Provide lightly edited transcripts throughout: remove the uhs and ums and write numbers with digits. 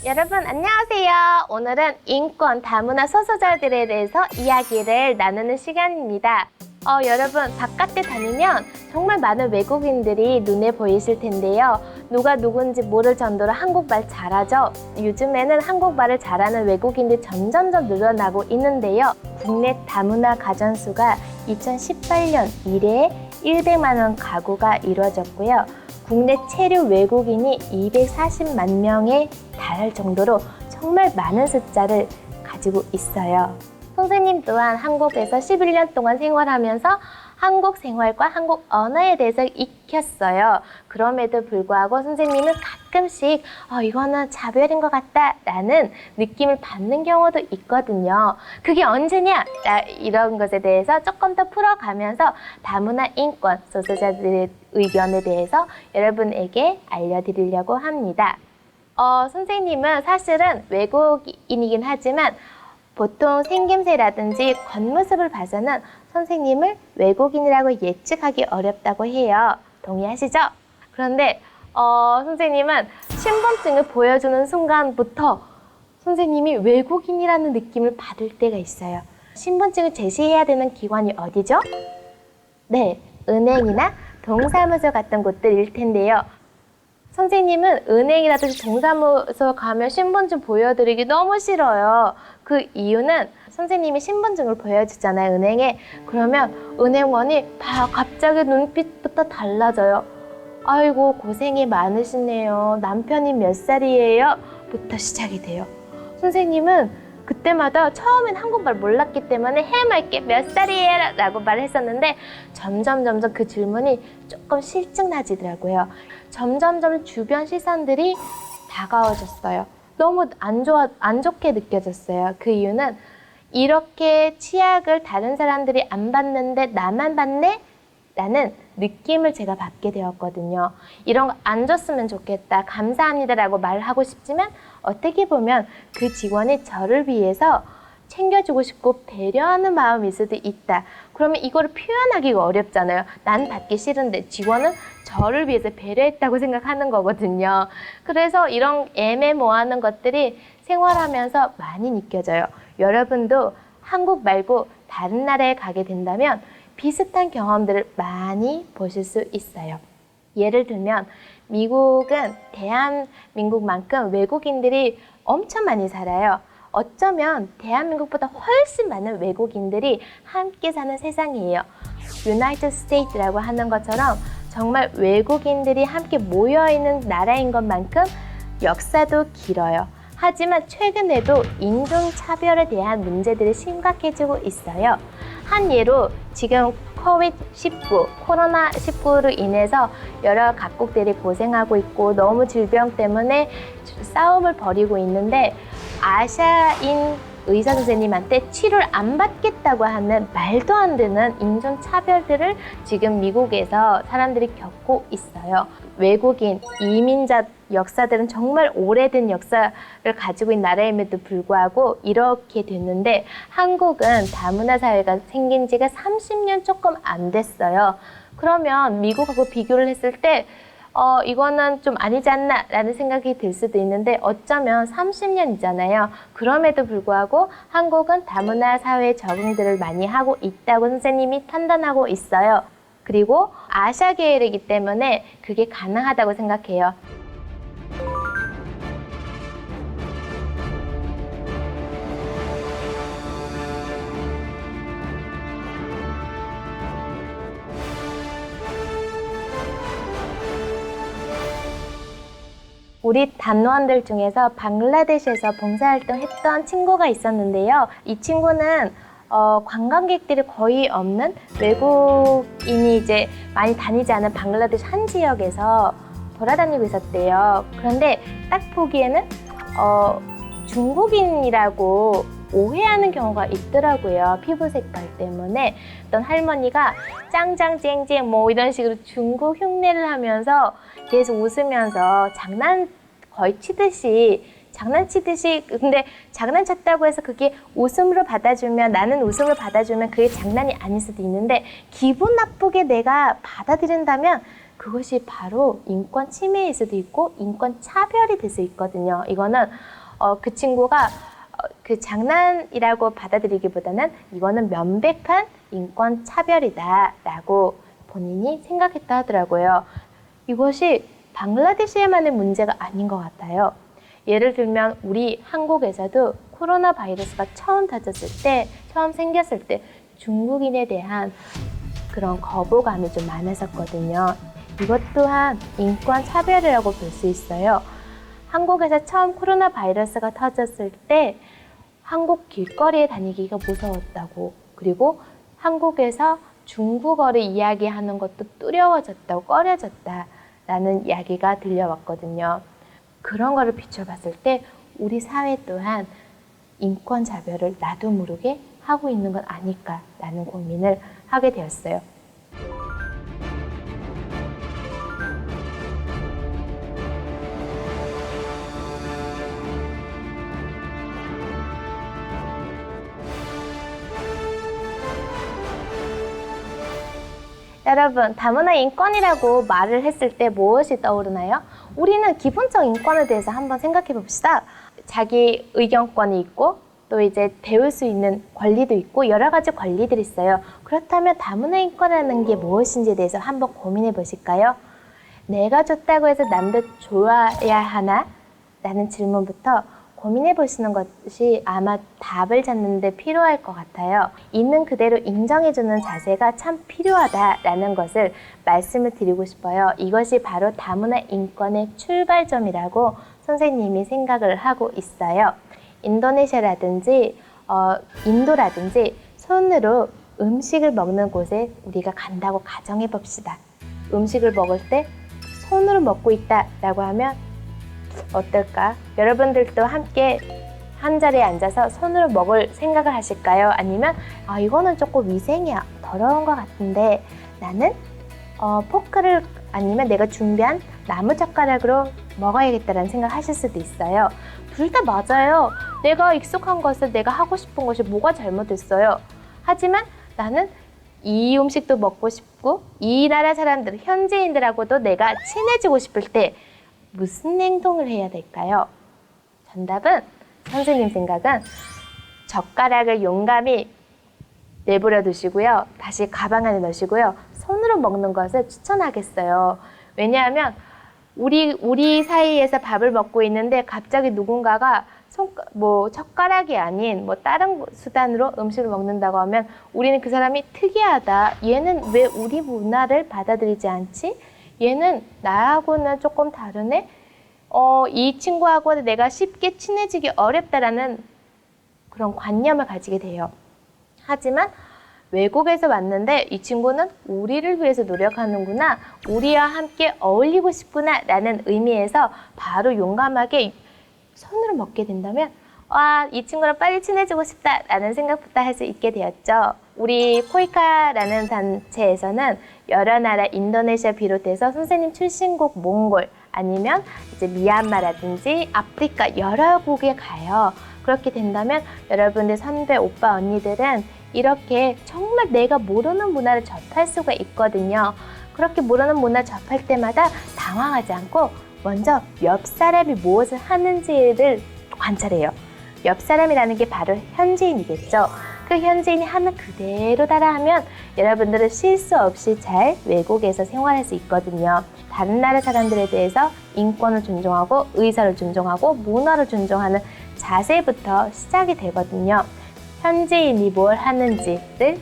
여러분 안녕하세요. 오늘은 인권 다문화 소수자들에 대해서 이야기를 나누는 시간입니다. 여러분 바깥에 다니면 정말 많은 외국인들이 눈에 보이실 텐데요. 누가 누군지 모를 정도로 한국말 잘하죠. 요즘에는 한국말을 잘하는 외국인들이 점점점 늘어나고 있는데요. 국내 다문화 가정수가 2018년 이래 100만 원 가구가 이루어졌고요. 국내 체류 외국인이 240만 명에 달할 정도로 정말 많은 숫자를 가지고 있어요. 선생님 또한 한국에서 11년 동안 생활하면서 한국 생활과 한국 언어에 대해서 익혔어요. 그럼에도 불구하고 선생님은 가끔씩 이거는 차별인 것 같다 라는 느낌을 받는 경우도 있거든요. 그게 언제냐? 이런 것에 대해서 조금 더 풀어가면서 다문화 인권 소수자들의 의견에 대해서 여러분에게 알려드리려고 합니다. 선생님은 사실은 외국인이긴 하지만 보통 생김새라든지 겉모습을 봐서는 선생님을 외국인이라고 예측하기 어렵다고 해요. 동의하시죠? 그런데 선생님은 신분증을 보여주는 순간부터 선생님이 외국인이라는 느낌을 받을 때가 있어요. 신분증을 제시해야 되는 기관이 어디죠? 네, 은행이나 동사무소 같은 곳들일 텐데요. 선생님은 은행이라든지 동사무소 가면 신분증 보여드리기 너무 싫어요. 그 이유는 선생님이 신분증을 보여주잖아요, 은행에. 그러면 은행원이 갑자기 눈빛부터 달라져요. 아이고, 고생이 많으시네요. 남편이 몇 살이에요? 부터 시작이 돼요. 선생님은 그때마다 처음엔 한국말 몰랐기 때문에 해맑게 몇 살이에요? 라고 말을 했었는데 점점 그 질문이 조금 실증나지더라고요. 점점 주변 시선들이 다가워졌어요. 너무 안 좋게 느껴졌어요. 그 이유는 이렇게 치약을 다른 사람들이 안 받는데 나만 받네? 라는 느낌을 제가 받게 되었거든요. 이런 거 안 줬으면 좋겠다, 감사합니다 라고 말하고 싶지만 어떻게 보면 그 직원이 저를 위해서 챙겨주고 싶고 배려하는 마음일 수도 있다. 그러면 이거를 표현하기가 어렵잖아요. 난 받기 싫은데 직원은 저를 위해서 배려했다고 생각하는 거거든요. 그래서 이런 애매모호한 것들이 생활하면서 많이 느껴져요. 여러분도 한국 말고 다른 나라에 가게 된다면 비슷한 경험들을 많이 보실 수 있어요. 예를 들면 미국은 대한민국만큼 외국인들이 엄청 많이 살아요. 어쩌면 대한민국보다 훨씬 많은 외국인들이 함께 사는 세상이에요. 유나이티드 스테이트라고 하는 것처럼 정말 외국인들이 함께 모여있는 나라인 것만큼 역사도 길어요. 하지만 최근에도 인종차별에 대한 문제들이 심각해지고 있어요. 한 예로 지금 코로나19로 인해서 여러 각국들이 고생하고 있고 너무 질병 때문에 싸움을 벌이고 있는데 아시아인 의사 선생님한테 치료를 안 받겠다고 하는 말도 안 되는 인종차별들을 지금 미국에서 사람들이 겪고 있어요. 외국인, 이민자 역사들은 정말 오래된 역사를 가지고 있는 나라임에도 불구하고 이렇게 됐는데 한국은 다문화 사회가 생긴 지가 30년 조금 안 됐어요. 그러면 미국하고 비교를 했을 때 이거는 좀 아니지 않나 라는 생각이 들 수도 있는데 어쩌면 30년이잖아요. 그럼에도 불구하고 한국은 다문화 사회 적응들을 많이 하고 있다고 선생님이 판단하고 있어요. 그리고 아시아 계열이기 때문에 그게 가능하다고 생각해요. 우리 단원들 중에서 방글라데시에서 봉사활동 했던 친구가 있었는데요. 이 친구는 관광객들이 거의 없는 외국인이 이제 많이 다니지 않은 방글라데시 한 지역에서 돌아다니고 있었대요. 그런데 딱 보기에는 중국인이라고 오해하는 경우가 있더라고요. 피부 색깔 때문에. 어떤 할머니가 짱짱쨍쨍 뭐 이런 식으로 중국 흉내를 하면서 계속 웃으면서 장난치듯이 근데 장난쳤다고 해서 그게 웃음으로 받아주면 나는 웃음으로 받아주면 그게 장난이 아닐 수도 있는데 기분 나쁘게 내가 받아들인다면 그것이 바로 인권 침해일 수도 있고 인권 차별이 될 수 있거든요. 이거는 그 친구가 그 장난이라고 받아들이기보다는 이거는 명백한 인권 차별이다라고 본인이 생각했다 하더라고요. 이것이 방글라데시에만의 문제가 아닌 것 같아요. 예를 들면 우리 한국에서도 코로나 바이러스가 처음 생겼을 때 중국인에 대한 그런 거부감이 좀 많았었거든요. 이것 또한 인권 차별이라고 볼 수 있어요. 한국에서 처음 코로나 바이러스가 터졌을 때 한국 길거리에 다니기가 무서웠다고, 그리고 한국에서 중국어를 이야기하는 것도 두려워졌다고, 꺼려졌다라는 이야기가 들려왔거든요. 그런 거를 비춰봤을 때 우리 사회 또한 인권 차별을 나도 모르게 하고 있는 건 아닐까라는 고민을 하게 되었어요. 여러분, 다문화 인권이라고 말을 했을 때 무엇이 떠오르나요? 우리는 기본적 인권에 대해서 한번 생각해 봅시다. 자기 의견권이 있고 또 이제 배울 수 있는 권리도 있고 여러 가지 권리들이 있어요. 그렇다면 다문화 인권이라는 게 무엇인지에 대해서 한번 고민해 보실까요? 내가 좋다고 해서 남도 좋아야 하나? 라는 질문부터 고민해 보시는 것이 아마 답을 찾는 데 필요할 것 같아요. 있는 그대로 인정해주는 자세가 참 필요하다라는 것을 말씀을 드리고 싶어요. 이것이 바로 다문화 인권의 출발점이라고 선생님이 생각을 하고 있어요. 인도네시아라든지 인도라든지 손으로 음식을 먹는 곳에 우리가 간다고 가정해 봅시다. 음식을 먹을 때 손으로 먹고 있다라고 하면 어떨까? 여러분들도 함께 한 자리에 앉아서 손으로 먹을 생각을 하실까요? 아니면 이거는 조금 위생이야, 더러운 것 같은데 나는 포크를 아니면 내가 준비한 나무젓가락으로 먹어야겠다라는 생각을 하실 수도 있어요. 둘 다 맞아요. 내가 익숙한 것을 내가 하고 싶은 것이 뭐가 잘못됐어요. 하지만 나는 이 음식도 먹고 싶고 이 나라 사람들, 현지인들하고도 내가 친해지고 싶을 때 무슨 행동을 해야 될까요? 정답은 선생님 생각은 젓가락을 용감히 내버려 두시고요. 다시 가방 안에 넣으시고요. 손으로 먹는 것을 추천하겠어요. 왜냐하면 우리 사이에서 밥을 먹고 있는데 갑자기 누군가가 젓가락이 아닌 다른 수단으로 음식을 먹는다고 하면 우리는 그 사람이 특이하다. 얘는 왜 우리 문화를 받아들이지 않지? 얘는 나하고는 조금 다르네? 이 친구하고 내가 쉽게 친해지기 어렵다라는 그런 관념을 가지게 돼요. 하지만 외국에서 왔는데 이 친구는 우리를 위해서 노력하는구나, 우리와 함께 어울리고 싶구나 라는 의미에서 바로 용감하게 손으로 먹게 된다면 이 친구랑 빨리 친해지고 싶다라는 생각부터 할 수 있게 되었죠. 우리 코이카라는 단체에서는 여러 나라, 인도네시아 비롯해서 선생님 출신국 몽골 아니면 이제 미얀마라든지 아프리카 여러 곳에 가요. 그렇게 된다면 여러분들 선배, 오빠, 언니들은 이렇게 정말 내가 모르는 문화를 접할 수가 있거든요. 그렇게 모르는 문화 접할 때마다 당황하지 않고 먼저 옆 사람이 무엇을 하는지를 관찰해요. 옆 사람이라는 게 바로 현지인이겠죠. 그 현지인이 하는 그대로 따라하면 여러분들은 실수 없이 잘 외국에서 생활할 수 있거든요. 다른 나라 사람들에 대해서 인권을 존중하고 의사를 존중하고 문화를 존중하는 자세부터 시작이 되거든요. 현지인이 뭘 하는지를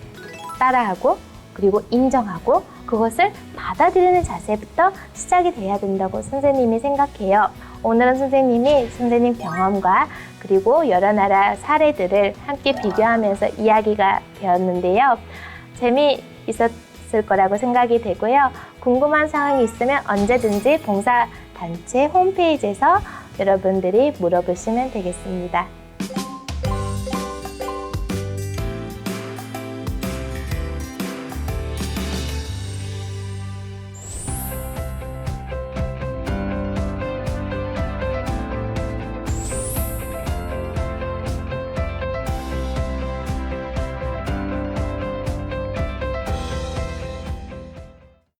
따라하고 그리고 인정하고 그것을 받아들이는 자세부터 시작이 돼야 된다고 선생님이 생각해요. 오늘은 선생님 경험과 그리고 여러 나라 사례들을 함께 비교하면서 이야기가 되었는데요. 재미있었을 거라고 생각이 되고요. 궁금한 사항이 있으면 언제든지 봉사단체 홈페이지에서 여러분들이 물어보시면 되겠습니다.